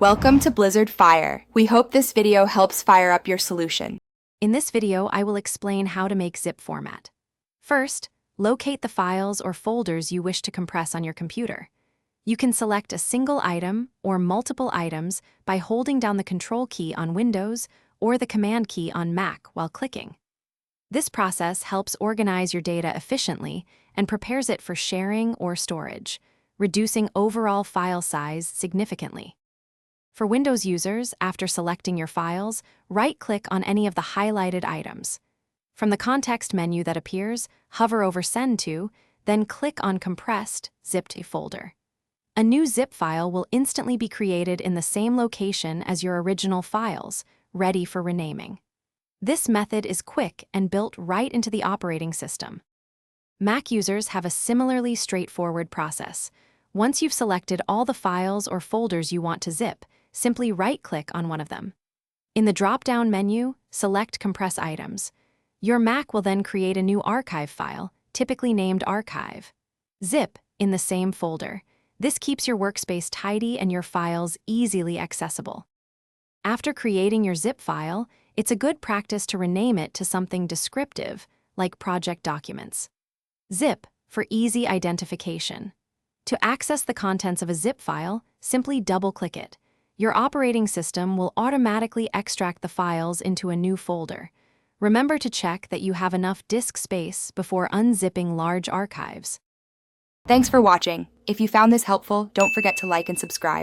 Welcome to Blizzard Fire. We hope this video helps fire up your solution. In this video, I will explain how to make zip format. First, locate the files or folders you wish to compress on your computer. You can select a single item or multiple items by holding down the Control key on Windows or the Command key on Mac while clicking. This process helps organize your data efficiently and prepares it for sharing or storage, reducing overall file size significantly. For Windows users, after selecting your files, right-click on any of the highlighted items. From the context menu that appears, hover over Send To, then click on Compressed Zipped folder. A new zip file will instantly be created in the same location as your original files, ready for renaming. This method is quick and built right into the operating system. Mac users have a similarly straightforward process. Once you've selected all the files or folders you want to zip, simply right-click on one of them. In the drop-down menu, select Compress Items. Your Mac will then create a new archive file, typically named Archive. Zip in the same folder. This keeps your workspace tidy and your files easily accessible. After creating your zip file, it's a good practice to rename it to something descriptive, like Project Documents. Zip for easy identification. To access the contents of a zip file, simply double-click it. Your operating system will automatically extract the files into a new folder. Remember to check that you have enough disk space before unzipping large archives. Thanks for watching. If you found this helpful, don't forget to like and subscribe.